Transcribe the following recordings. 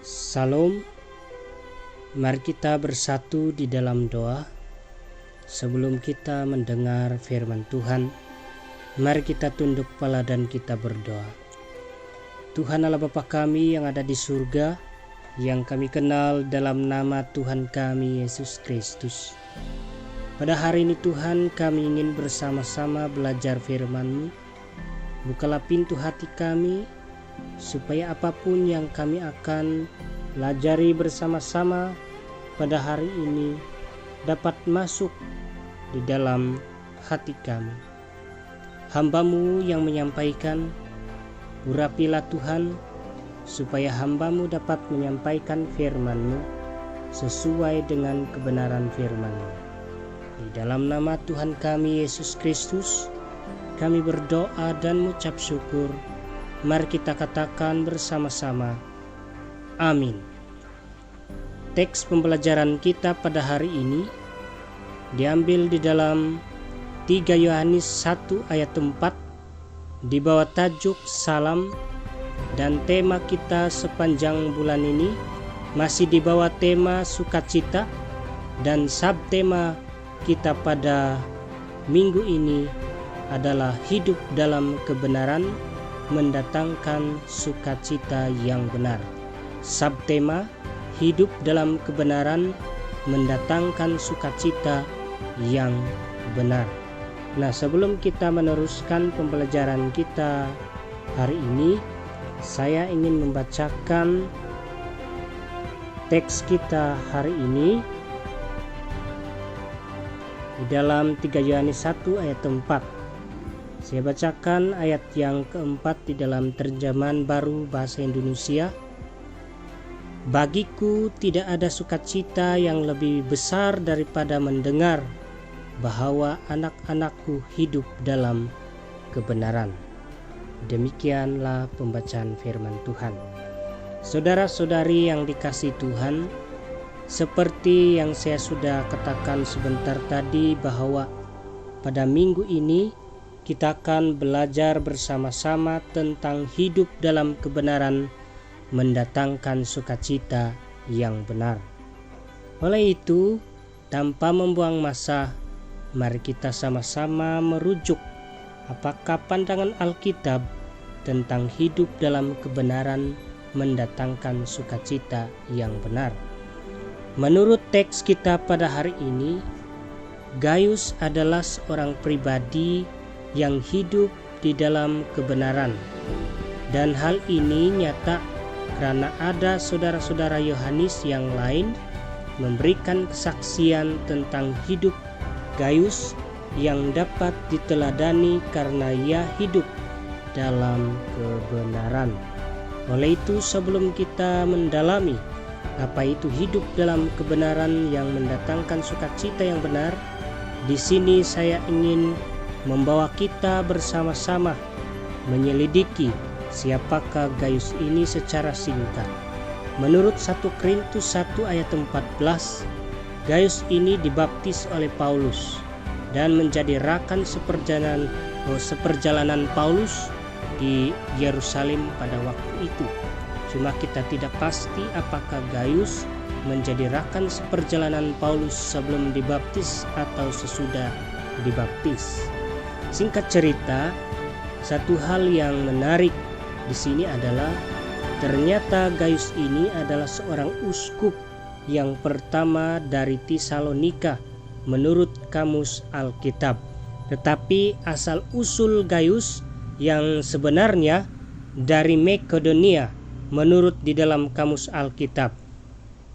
Salam, mari kita bersatu di dalam doa. Sebelum kita mendengar firman Tuhan, mari kita tunduk kepala dan kita berdoa. Tuhan Allah Bapa kami yang ada di surga, yang kami kenal dalam nama Tuhan kami Yesus Kristus. Pada hari ini Tuhan, kami ingin bersama-sama belajar firman-Mu. Bukalah pintu hati kami, supaya apapun yang kami akan pelajari bersama-sama pada hari ini dapat masuk di dalam hati kami. Hamba-Mu yang menyampaikan, urapilah Tuhan, supaya hamba-Mu dapat menyampaikan firman-Mu sesuai dengan kebenaran firman-Mu. Di dalam nama Tuhan kami Yesus Kristus, kami berdoa dan mengucap syukur. Mari kita katakan bersama-sama, amin. Teks pembelajaran kita pada hari ini diambil di dalam 3 Yohanes 1 ayat 4 di bawah tajuk Salam, dan tema kita sepanjang bulan ini masih di bawah tema sukacita, dan subtema kita pada minggu ini adalah hidup dalam kebenaran mendatangkan sukacita yang benar. Subtema hidup dalam kebenaran mendatangkan sukacita yang benar. Nah, sebelum kita meneruskan pembelajaran kita hari ini, saya ingin membacakan teks kita hari ini di dalam 3 Yohanes 1 ayat 4. Saya bacakan ayat yang keempat di dalam terjemahan baru bahasa Indonesia. Bagiku tidak ada sukacita yang lebih besar daripada mendengar bahwa anak-anakku hidup dalam kebenaran. Demikianlah pembacaan firman Tuhan. Saudara-saudari yang dikasihi Tuhan, seperti yang saya sudah katakan sebentar tadi, bahwa pada minggu ini kita akan belajar bersama-sama tentang hidup dalam kebenaran mendatangkan sukacita yang benar. Oleh itu, tanpa membuang masa, mari kita sama-sama merujuk apakah pandangan Alkitab tentang hidup dalam kebenaran mendatangkan sukacita yang benar. Menurut teks kita pada hari ini, Gaius adalah seorang pribadi yang hidup di dalam kebenaran, dan hal ini nyata karena ada saudara-saudara Yohanes yang lain memberikan kesaksian tentang hidup Gaius yang dapat diteladani karena ia hidup dalam kebenaran. Oleh itu, sebelum kita mendalami apa itu hidup dalam kebenaran yang mendatangkan sukacita yang benar, di sini saya ingin membawa kita bersama-sama menyelidiki siapakah Gaius ini secara singkat. Menurut 1 Korintus 1 ayat 14, Gaius ini dibaptis oleh Paulus dan menjadi rakan seperjalanan Paulus di Yerusalem pada waktu itu. Cuma kita tidak pasti apakah Gaius menjadi rakan seperjalanan Paulus sebelum dibaptis atau sesudah dibaptis. Singkat cerita, satu hal yang menarik di sini adalah ternyata Gaius ini adalah seorang uskup yang pertama dari Tesalonika menurut kamus Alkitab. Tetapi asal usul Gaius yang sebenarnya dari Makedonia menurut di dalam kamus Alkitab.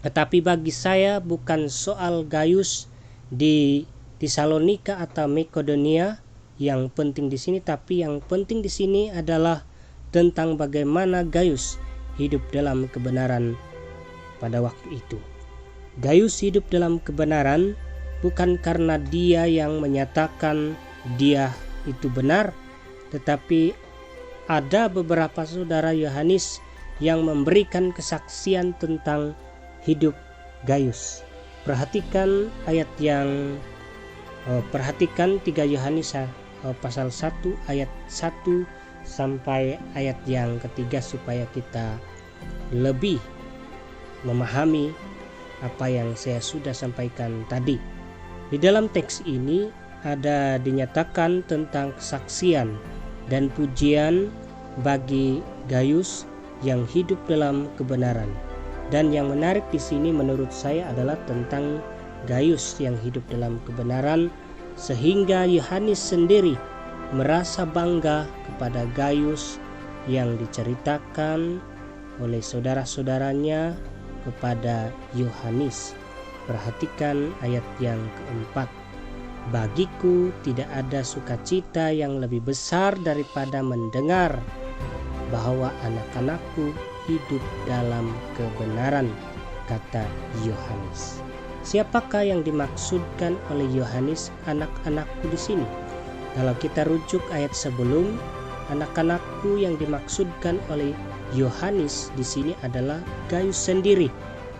Tetapi bagi saya bukan soal Gaius di Tesalonika atau Makedonia yang penting di sini, tapi yang penting di sini adalah tentang bagaimana Gaius hidup dalam kebenaran pada waktu itu. Gaius hidup dalam kebenaran bukan karena dia yang menyatakan dia itu benar, tetapi ada beberapa saudara Yohanes yang memberikan kesaksian tentang hidup Gaius. Perhatikan ayat yang perhatikan 3 Yohanes pasal 1 ayat 1 sampai ayat yang ketiga supaya kita lebih memahami apa yang saya sudah sampaikan tadi. Di dalam teks ini ada dinyatakan tentang kesaksian dan pujian bagi Gaius yang hidup dalam kebenaran. Dan yang menarik di sini menurut saya adalah tentang Gaius yang hidup dalam kebenaran, sehingga Yohanes sendiri merasa bangga kepada Gaius yang diceritakan oleh saudara-saudaranya kepada Yohanes. Perhatikan ayat yang keempat. Bagiku tidak ada sukacita yang lebih besar daripada mendengar bahwa anak-anakku hidup dalam kebenaran, kata Yohanes. Siapakah yang dimaksudkan oleh Yohanes anak-anakku di sini? Kalau kita rujuk ayat sebelum, anak-anakku yang dimaksudkan oleh Yohanes di sini adalah Gaius sendiri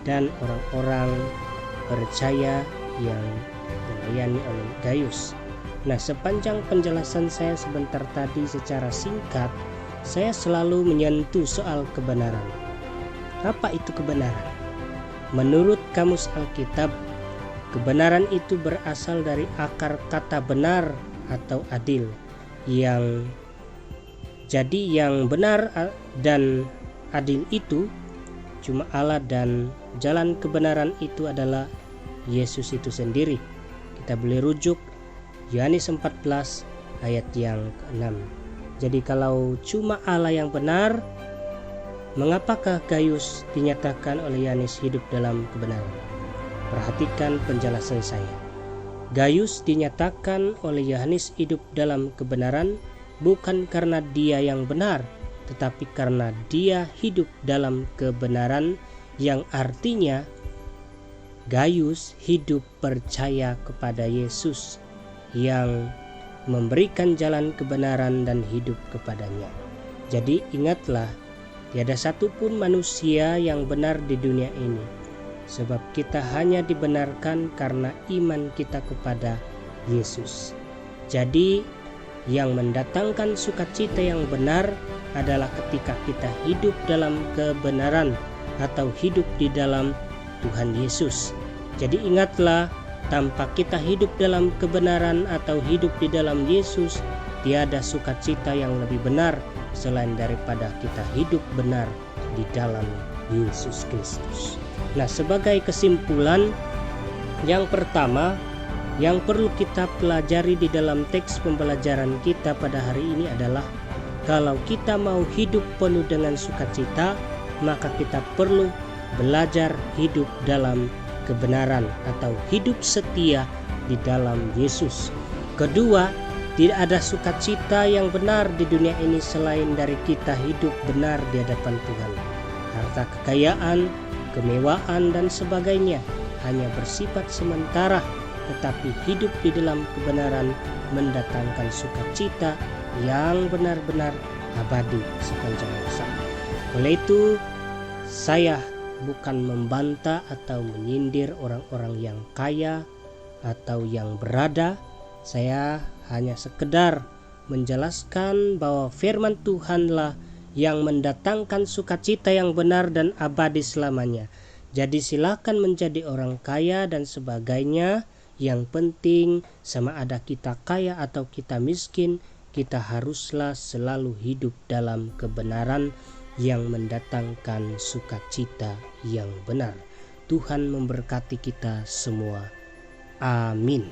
dan orang-orang percaya yang dilayani oleh Gaius. Nah, sepanjang penjelasan saya sebentar tadi secara singkat, saya selalu menyentuh soal kebenaran. Apa itu kebenaran? Menurut Kamus Alkitab, kebenaran itu berasal dari akar kata benar atau adil. Yang benar dan adil itu cuma Allah, dan jalan kebenaran itu adalah Yesus itu sendiri. Kita boleh rujuk Yohanes 14 ayat yang ke-6. Jadi kalau cuma Allah yang benar, mengapakah Gaius dinyatakan oleh Yohanes hidup dalam kebenaran? Perhatikan penjelasan saya. Gaius dinyatakan oleh Yohanes hidup dalam kebenaran bukan karena dia yang benar, tetapi karena dia hidup dalam kebenaran, yang artinya Gaius hidup percaya kepada Yesus yang memberikan jalan kebenaran dan hidup kepadanya. Jadi ingatlah, tiada satupun manusia yang benar di dunia ini, sebab kita hanya dibenarkan karena iman kita kepada Yesus. Jadi yang mendatangkan sukacita yang benar adalah ketika kita hidup dalam kebenaran atau hidup di dalam Tuhan Yesus. Jadi ingatlah, tanpa kita hidup dalam kebenaran atau hidup di dalam Yesus, tiada sukacita yang lebih benar selain daripada kita hidup benar di dalam Yesus Kristus. Nah, sebagai kesimpulan, yang pertama yang perlu kita pelajari di dalam teks pembelajaran kita pada hari ini adalah, kalau kita mau hidup penuh dengan sukacita, maka kita perlu belajar hidup dalam kebenaran atau hidup setia di dalam Yesus. Kedua, tidak ada sukacita yang benar di dunia ini selain dari kita hidup benar di hadapan Tuhan. Harta kekayaan, kemewahan dan sebagainya hanya bersifat sementara, tetapi hidup di dalam kebenaran mendatangkan sukacita yang benar-benar abadi sepanjang masa. Oleh itu, saya bukan membantah atau menyindir orang-orang yang kaya atau yang berada. Saya hanya sekedar menjelaskan bahwa firman Tuhanlah yang mendatangkan sukacita yang benar dan abadi selamanya. Jadi silakan menjadi orang kaya dan sebagainya. Yang penting, sama ada kita kaya atau kita miskin, kita haruslah selalu hidup dalam kebenaran yang mendatangkan sukacita yang benar. Tuhan memberkati kita semua. Amin.